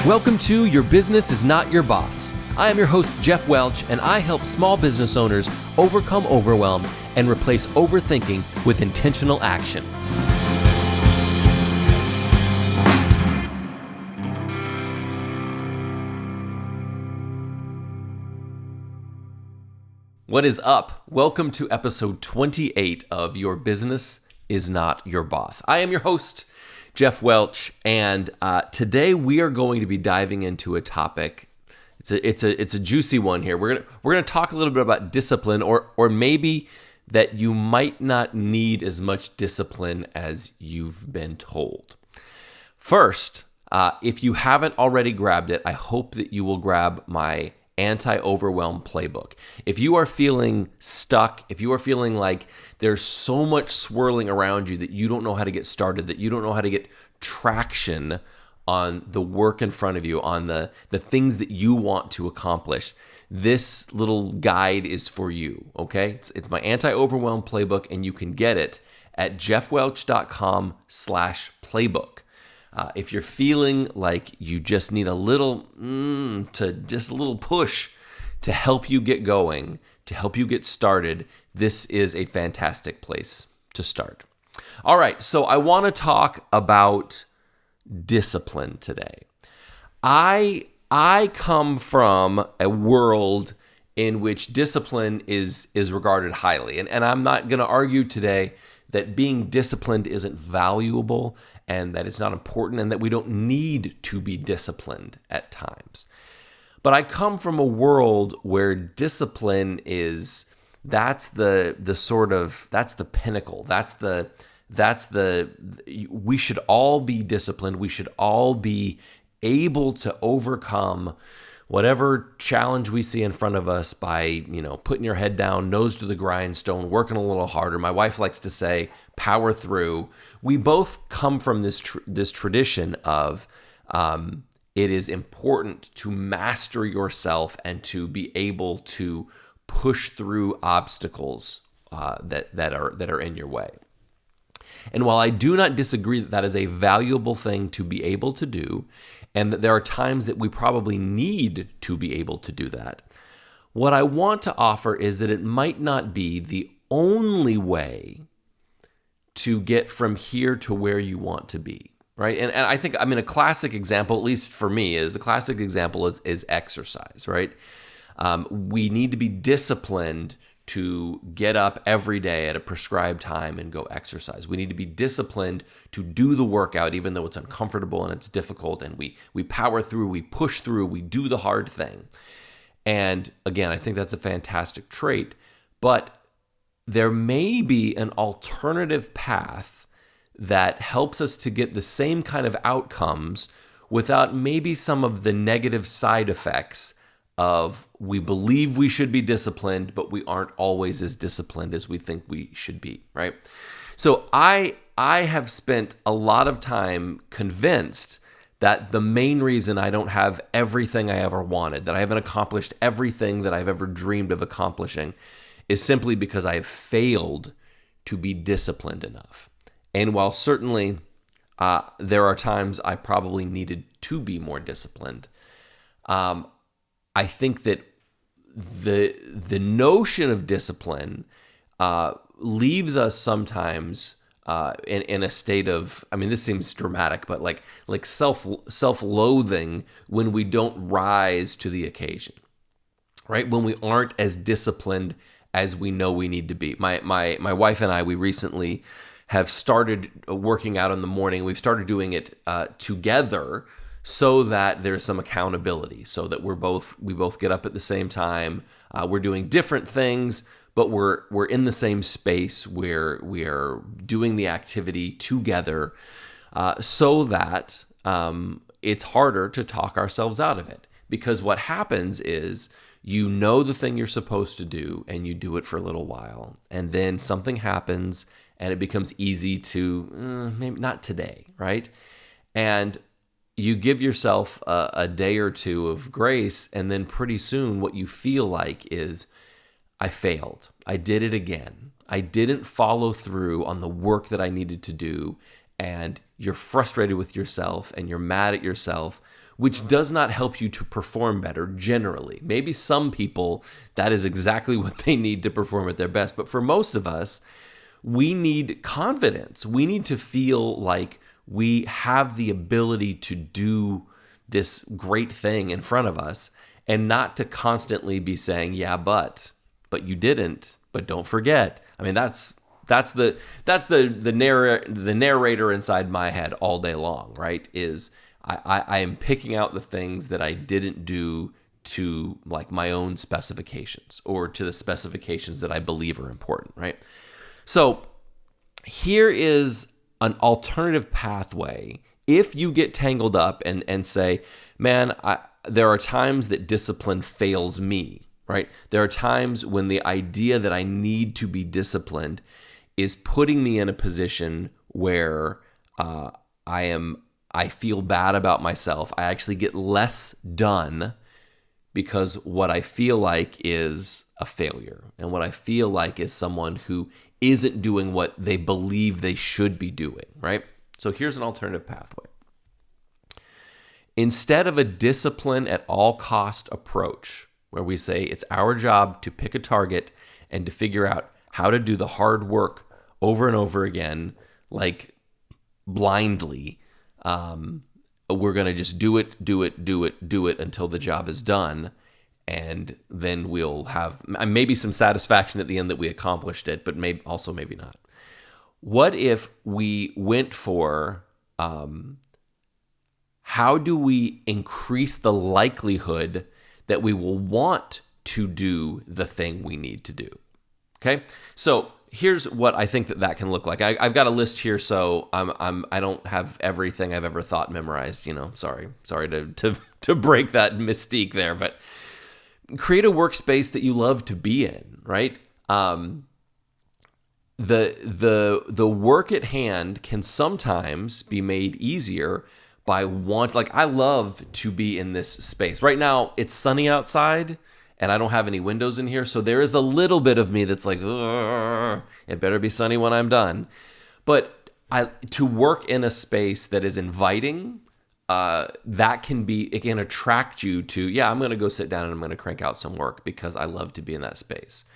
Welcome to Your Business is Not Your Boss. I am your host, Geoff Welch, and I help small business owners overcome overwhelm and replace overthinking with intentional action. What is up? Welcome to episode 28 of Your Business is Not Your Boss. I am your host, Geoff Welch, and today we are going to be diving into a topic. It's a juicy one here. We're gonna talk a little bit about discipline, or maybe that you might not need as much discipline as you've been told. First, if you haven't already grabbed it, I hope that you will grab my anti-overwhelm playbook. If you are feeling stuck, if you are feeling like there's so much swirling around you that you don't know how to get started, that you don't know how to get traction on the work in front of you, on the things that you want to accomplish, this little guide is for you, okay? It's my anti-overwhelm playbook, and you can get it at jeffwelch.com/playbook. If you're feeling like you just need a little push to help you get going, to help you get started, this is a fantastic place to start. All right, so I want to talk about discipline today. I come from a world in which discipline is regarded highly, and I'm not going to argue today that being disciplined isn't valuable and that it's not important and that we don't need to be disciplined at times. But I come from a world where discipline that's the pinnacle. We should all be disciplined. We should all be able to overcome whatever challenge we see in front of us by, putting your head down, nose to the grindstone, working a little harder. My wife likes to say, power through. We both come from this tradition of it is important to master yourself and to be able to push through obstacles that are in your way. And while I do not disagree that that is a valuable thing to be able to do, and that there are times that we probably need to be able to do that, what I want to offer is that it might not be the only way to get from here to where you want to be, right? And I think, a classic example, at least for me, is exercise, right? We need to be disciplined to get up every day at a prescribed time and go exercise. We need to be disciplined to do the workout, even though it's uncomfortable and it's difficult, and we power through, we push through, we do the hard thing. And again, I think that's a fantastic trait, but there may be an alternative path that helps us to get the same kind of outcomes without maybe some of the negative side effects of we believe we should be disciplined, but we aren't always as disciplined as we think we should be, right? So I have spent a lot of time convinced that the main reason I don't have everything I ever wanted, that I haven't accomplished everything that I've ever dreamed of accomplishing, is simply because I have failed to be disciplined enough. And while certainly there are times I probably needed to be more disciplined, I think that the notion of discipline leaves us sometimes in a state of, this seems dramatic, but like self-loathing when we don't rise to the occasion, right? When we aren't as disciplined as we know we need to be. My wife and I, we recently have started working out in the morning. We've started doing it together, so that there's some accountability, so that we both get up at the same time. We're doing different things, but we're in the same space where we are doing the activity together, so that it's harder to talk ourselves out of it. Because what happens is you know the thing you're supposed to do, and you do it for a little while, and then something happens, and it becomes easy to maybe not today, right? And you give yourself a day or two of grace, and then pretty soon what you feel like is, I failed. I did it again. I didn't follow through on the work that I needed to do, and you're frustrated with yourself and you're mad at yourself, which does not help you to perform better generally. Maybe some people, that is exactly what they need to perform at their best. But for most of us, we need confidence. We need to feel like we have the ability to do this great thing in front of us, and not to constantly be saying, yeah, but you didn't, but don't forget. I mean, that's the narrator inside my head all day long, right? Is I am picking out the things that I didn't do to like my own specifications or to the specifications that I believe are important, right? So here is an alternative pathway. If you get tangled up and say, man, there are times that discipline fails me, right? There are times when the idea that I need to be disciplined is putting me in a position where I feel bad about myself. I actually get less done because what I feel like is a failure, and what I feel like is someone who isn't doing what they believe they should be doing, right? So here's an alternative pathway. Instead of a discipline at all cost approach, where we say it's our job to pick a target and to figure out how to do the hard work over and over again, like blindly, we're going to just do it until the job is done. And then we'll have maybe some satisfaction at the end that we accomplished it, but maybe not. What if we went for how do we increase the likelihood that we will want to do the thing we need to do? Okay, so here's what I think that can look like. I've got a list here, so I don't have everything I've ever thought memorized. Sorry to break that mystique there, but create a workspace that you love to be in, right? The work at hand can sometimes be made easier by I love to be in this space. Right now, it's sunny outside, and I don't have any windows in here, so there is a little bit of me that's like, it better be sunny when I'm done. But to work in a space that is inviting, it can attract you to, I'm going to go sit down and I'm going to crank out some work because I love to be in that space.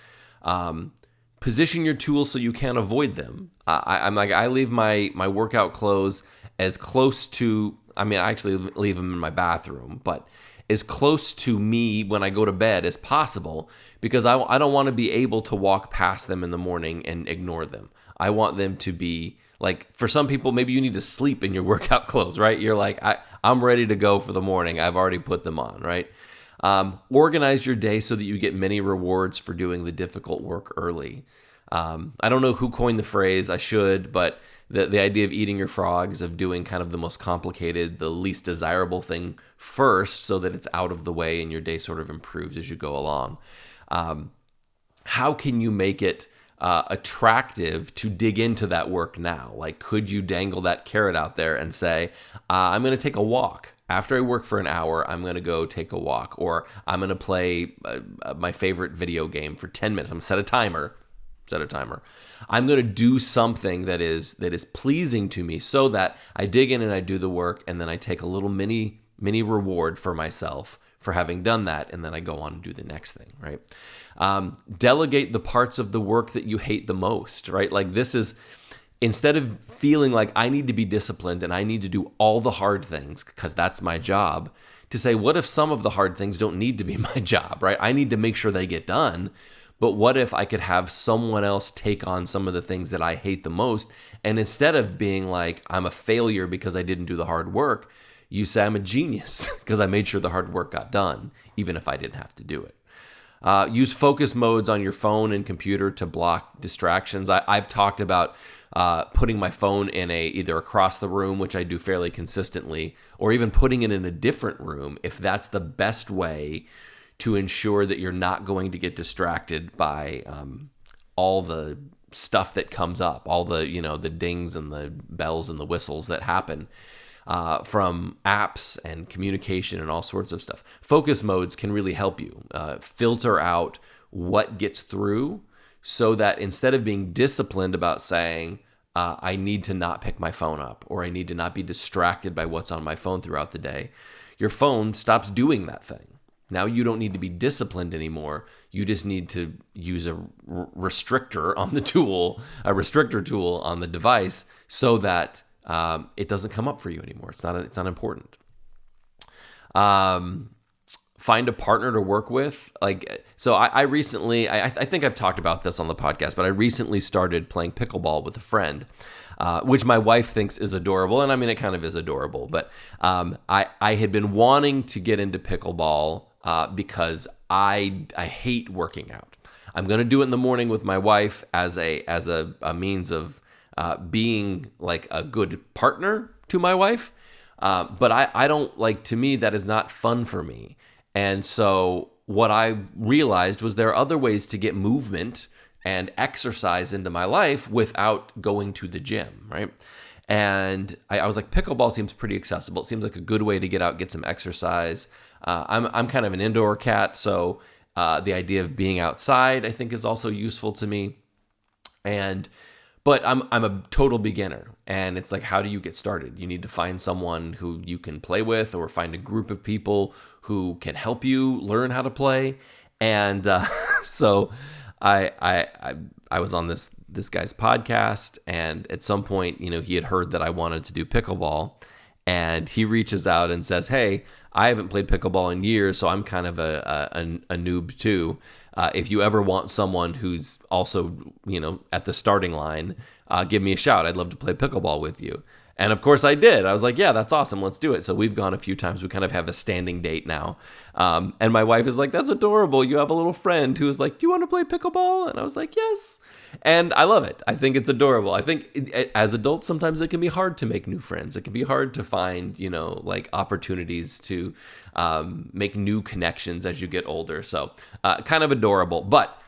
Position your tools so you can't avoid them. I leave my workout clothes as close to, I actually leave them in my bathroom, but as close to me when I go to bed as possible, because I don't want to be able to walk past them in the morning and ignore them. I want them to be like, for some people, maybe you need to sleep in your workout clothes, right? You're like, I'm ready to go for the morning. I've already put them on, right? Organize your day so that you get many rewards for doing the difficult work early. I don't know who coined the phrase, I should, but the idea of eating your frogs, of doing kind of the most complicated, the least desirable thing first so that it's out of the way and your day sort of improves as you go along. How can you make it attractive to dig into that work now? Like, could you dangle that carrot out there and say, I'm going to take a walk. After I work for an hour, I'm going to go take a walk, or I'm going to play my favorite video game for 10 minutes. I'm going to set a timer. I'm going to do something that is pleasing to me so that I dig in and I do the work, and then I take a little mini reward for myself for having done that, and then I go on and do the next thing, right? Delegate the parts of the work that you hate the most, right? Like, this is, instead of feeling like I need to be disciplined and I need to do all the hard things because that's my job, to say, what if some of the hard things don't need to be my job, right? I need to make sure they get done. But what if I could have someone else take on some of the things that I hate the most? And instead of being like, I'm a failure because I didn't do the hard work, you say I'm a genius because I made sure the hard work got done, even if I didn't have to do it. Use focus modes on your phone and computer to block distractions. I've talked about putting my phone in either across the room, which I do fairly consistently, or even putting it in a different room if that's the best way to ensure that you're not going to get distracted by all the stuff that comes up, all the the dings and the bells and the whistles that happen from apps and communication and all sorts of stuff. Focus modes can really help you filter out what gets through, so that instead of being disciplined about saying, I need to not pick my phone up, or I need to not be distracted by what's on my phone throughout the day. Your phone stops doing that thing. Now you don't need to be disciplined anymore. You just need to use a restrictor on the tool, a restrictor tool on the device, so that it doesn't come up for you anymore. It's not important. Find a partner to work with. So I recently, I think I've talked about this on the podcast, but I recently started playing pickleball with a friend, which my wife thinks is adorable. And I mean, it kind of is adorable, but I had been wanting to get into pickleball because I hate working out. I'm going to do it in the morning with my wife as a means of being like a good partner to my wife. But I don't like, to me, that is not fun for me. And so what I realized was there are other ways to get movement and exercise into my life without going to the gym, right? And I was like, pickleball seems pretty accessible. It seems like a good way to get out, get some exercise. I'm kind of an indoor cat, so the idea of being outside, I think, is also useful to me. But I'm a total beginner, and it's like, how do you get started? You need to find someone who you can play with, or find a group of people who can help you learn how to play. And so I was on this guy's podcast, and at some point, he had heard that I wanted to do pickleball, and he reaches out and says, "Hey, I haven't played pickleball in years, so I'm kind of a noob too. If you ever want someone who's also, at the starting line, give me a shout. I'd love to play pickleball with you." And of course I did. I was like, yeah, that's awesome. Let's do it. So we've gone a few times. We kind of have a standing date now. And my wife is like, "That's adorable. You have a little friend who is like, do you want to play pickleball?" And I was like, yes. And I love it. I think it's adorable. I think as adults, sometimes it can be hard to make new friends. It can be hard to find, opportunities to make new connections as you get older. So kind of adorable. But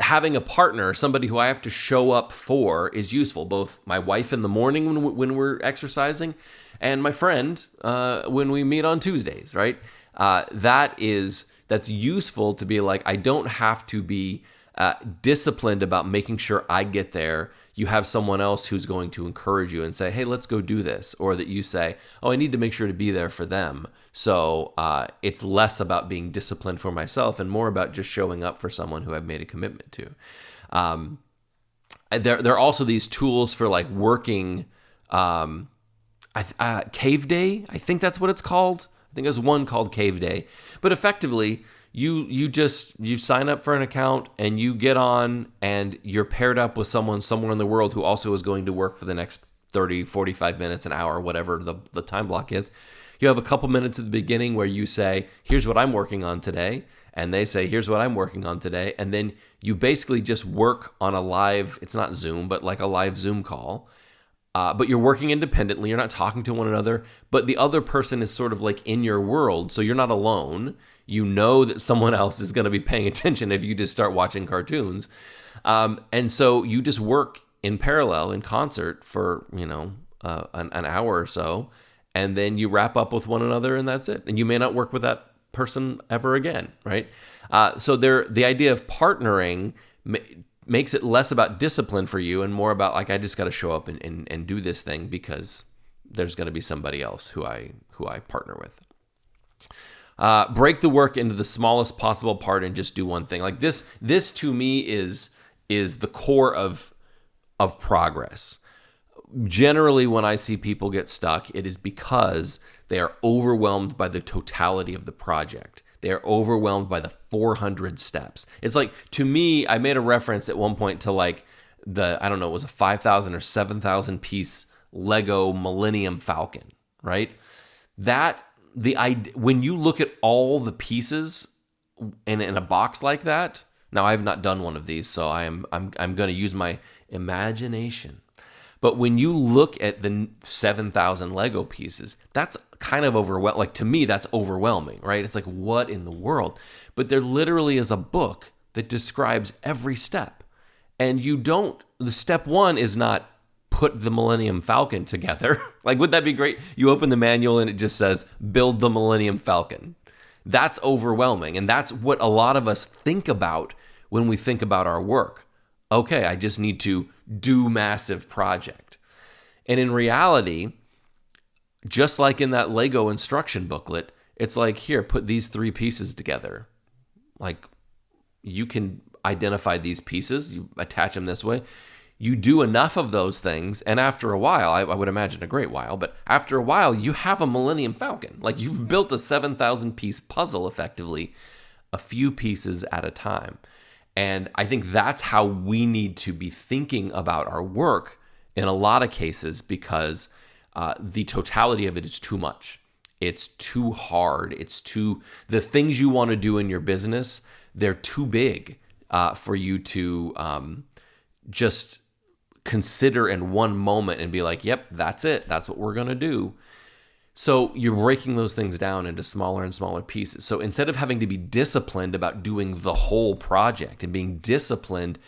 having a partner, somebody who I have to show up for, is useful. Both my wife in the morning when we're exercising, and my friend when we meet on Tuesdays, right? That's useful to be like, I don't have to be disciplined about making sure I get there. You have someone else who's going to encourage you and say, "Hey, let's go do this." Or that you say, "Oh, I need to make sure to be there for them." So it's less about being disciplined for myself and more about just showing up for someone who I've made a commitment to. There are also these tools for like working, Cave Day. I think that's what it's called. I think there's one called Cave Day. But effectively, you sign up for an account and you get on, and you're paired up with someone somewhere in the world who also is going to work for the next 30, 45 minutes, an hour, whatever the time block is. You have a couple minutes at the beginning where you say, "Here's what I'm working on today." And they say, "Here's what I'm working on today." And then you basically just work on a live, it's not Zoom, but like a live Zoom call. But you're working independently. You're not talking to one another, but the other person is sort of like in your world. So you're not alone. You know that someone else is going to be paying attention if you just start watching cartoons. And so you just work in parallel, in concert for, an hour or so. And then you wrap up with one another, and that's it. And you may not work with that person ever again, right? So the idea of partnering makes it less about discipline for you and more about like, I just got to show up and do this thing because there's going to be somebody else who I partner with. Break the work into the smallest possible part and just do one thing. Like this to me is the core of progress. Generally, when I see people get stuck, it is because they are overwhelmed by the totality of the project. They are overwhelmed by the 400 steps. It's like, to me, I made a reference at one point to like it was a 5,000 or 7,000 piece Lego Millennium Falcon, right? When you look at all the pieces in a box like that, now I have not done one of these, so I'm going to use my imagination. But when you look at the 7,000 Lego pieces, that's kind of overwhelming. Like, to me, that's overwhelming, right? It's like, what in the world? But there literally is a book that describes every step. And the step one is not put the Millennium Falcon together. Like, would that be great? You open the manual and it just says, build the Millennium Falcon. That's overwhelming. And that's what a lot of us think about when we think about our work. Okay, I just need to do massive project. And in reality, just like in that Lego instruction booklet, it's like, here, put these 3 pieces together. Like, you can identify these pieces, you attach them this way. You do enough of those things, and after a while, I would imagine a great while, but after a while, you have a Millennium Falcon. Like, you've built a 7,000 piece puzzle effectively, a few pieces at a time. And I think that's how we need to be thinking about our work in a lot of cases, because the totality of it is too much. It's too hard. The things you want to do in your business, they're too big for you to just consider in one moment and be like, yep, that's it. That's what we're going to do. So you're breaking those things down into smaller and smaller pieces. So instead of having to be disciplined about doing the whole project and being disciplined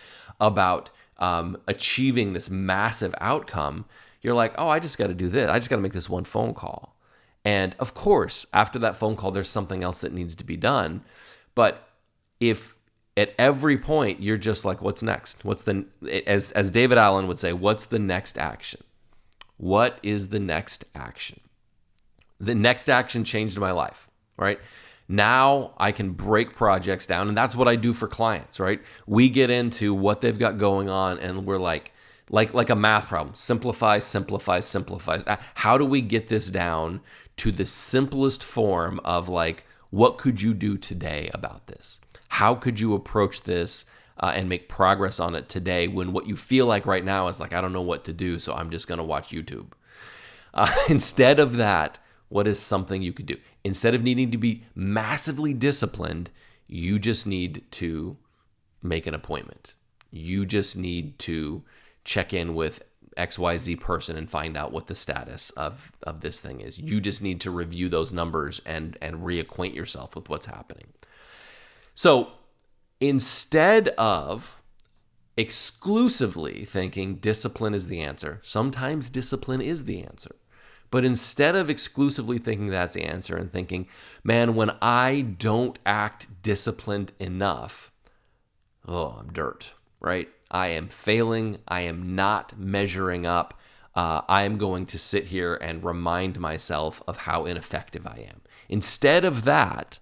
about achieving this massive outcome, you're like, oh, I just got to do this. I just got to make this one phone call. And of course, after that phone call, there's something else that needs to be done. But if at every point you're just like, what's next? As David Allen would say, what's the next action? What is the next action? The next action changed my life, right? Now I can break projects down, and that's what I do for clients, right? We get into what they've got going on, and we're like a math problem. Simplify, simplify, simplify. How do we get this down to the simplest form of like, what could you do today about this? How could you approach this and make progress on it today when what you feel like right now is like, I don't know what to do, so I'm just going to watch YouTube. Instead of that, what is something you could do? Instead of needing to be massively disciplined, you just need to make an appointment. You just need to check in with XYZ person and find out what the status of this thing is. You just need to review those numbers and reacquaint yourself with what's happening. So instead of exclusively thinking discipline is the answer, sometimes discipline is the answer. But instead of exclusively thinking that's the answer and thinking, man, when I don't act disciplined enough, I'm dirt, right? I am failing. I am not measuring up. I am going to sit here and remind myself of how ineffective I am. Instead of that,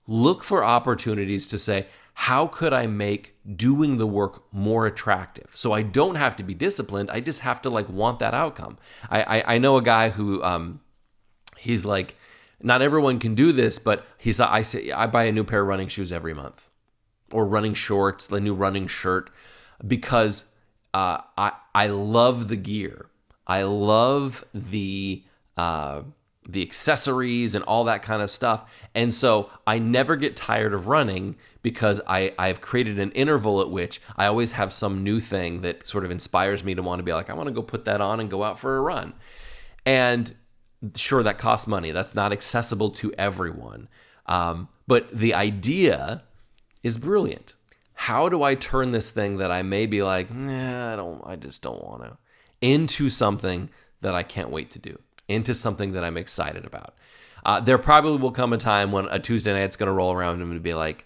look for opportunities to say, how could I make doing the work more attractive? So I don't have to be disciplined. I just have to want that outcome. I know a guy who he's like, not everyone can do this, but I buy a new pair of running shoes every month, or running shorts, the new running shirt, because I love the gear. I love the accessories and all that kind of stuff. And so I never get tired of running because I've created an interval at which I always have some new thing that sort of inspires me to want to be like, I want to go put that on and go out for a run. And sure, that costs money. That's not accessible to everyone. But the idea is brilliant. How do I turn this thing that I may be like, I just don't want to, into something that I can't wait to do? Into something that I'm excited about. There probably will come a time when a Tuesday night's going to roll around and I'm going to be like,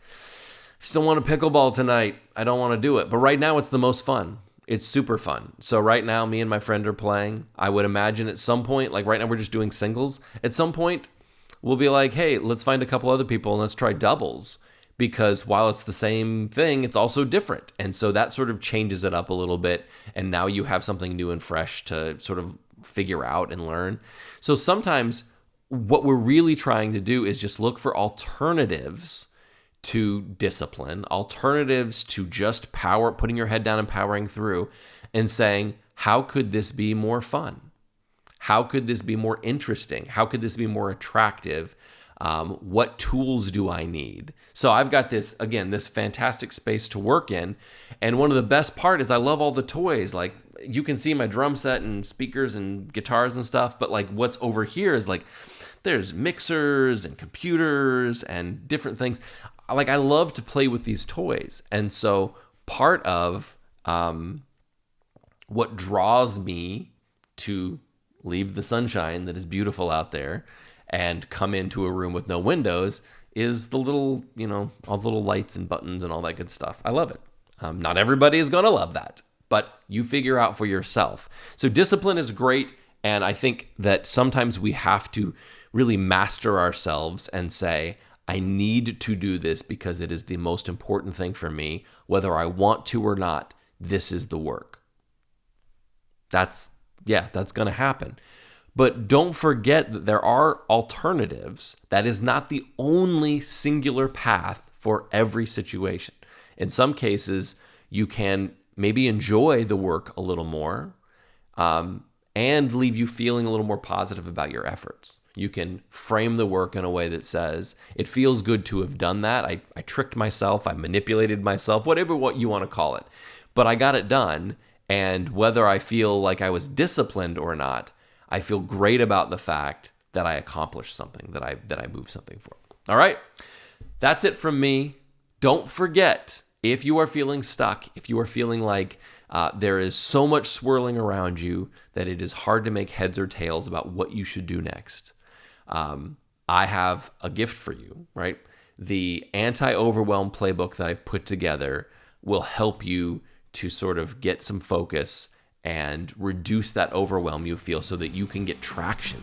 I just don't want to pickleball tonight. I don't want to do it. But right now it's the most fun. It's super fun. So right now me and my friend are playing. I would imagine at some point, like right now we're just doing singles. At some point we'll be like, hey, let's find a couple other people and let's try doubles. Because while it's the same thing, it's also different. And so that sort of changes it up a little bit. And now you have something new and fresh to sort of figure out and learn. So sometimes what we're really trying to do is just look for alternatives to discipline, alternatives to just putting your head down and powering through, and saying, how could this be more fun? How could this be more interesting? How could this be more attractive? What tools do I need? So I've got this fantastic space to work in. And one of the best part is I love all the toys. Like, you can see my drum set and speakers and guitars and stuff, but like what's over here is like, there's mixers and computers and different things. Like, I love to play with these toys. And so part of what draws me to leave the sunshine that is beautiful out there and come into a room with no windows is the little, all the little lights and buttons and all that good stuff. I love it. Not everybody is going to love that, but you figure out for yourself. So discipline is great. And I think that sometimes we have to really master ourselves and say, I need to do this because it is the most important thing for me. Whether I want to or not, this is the work. That's going to happen. But don't forget that there are alternatives. That is not the only singular path for every situation. In some cases, you can maybe enjoy the work a little more and leave you feeling a little more positive about your efforts. You can frame the work in a way that says, it feels good to have done that. I tricked myself. I manipulated myself, whatever what you want to call it. But I got it done. And whether I feel like I was disciplined or not, I feel great about the fact that I accomplished something, that I moved something forward. All right. That's it from me. Don't forget, if you are feeling stuck, if you are feeling like there is so much swirling around you that it is hard to make heads or tails about what you should do next, I have a gift for you, right? The anti-overwhelm playbook that I've put together will help you to sort of get some focus and reduce that overwhelm you feel so that you can get traction,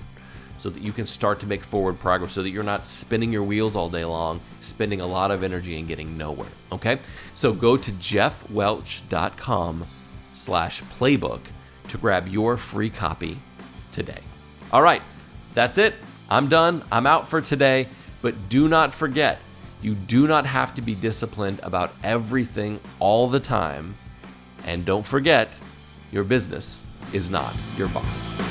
so that you can start to make forward progress, so that you're not spinning your wheels all day long, spending a lot of energy and getting nowhere, okay? So go to jeffwelch.com/playbook to grab your free copy today. All right, that's it. I'm done. I'm out for today. But do not forget, you do not have to be disciplined about everything all the time. And don't forget, your business is not your boss.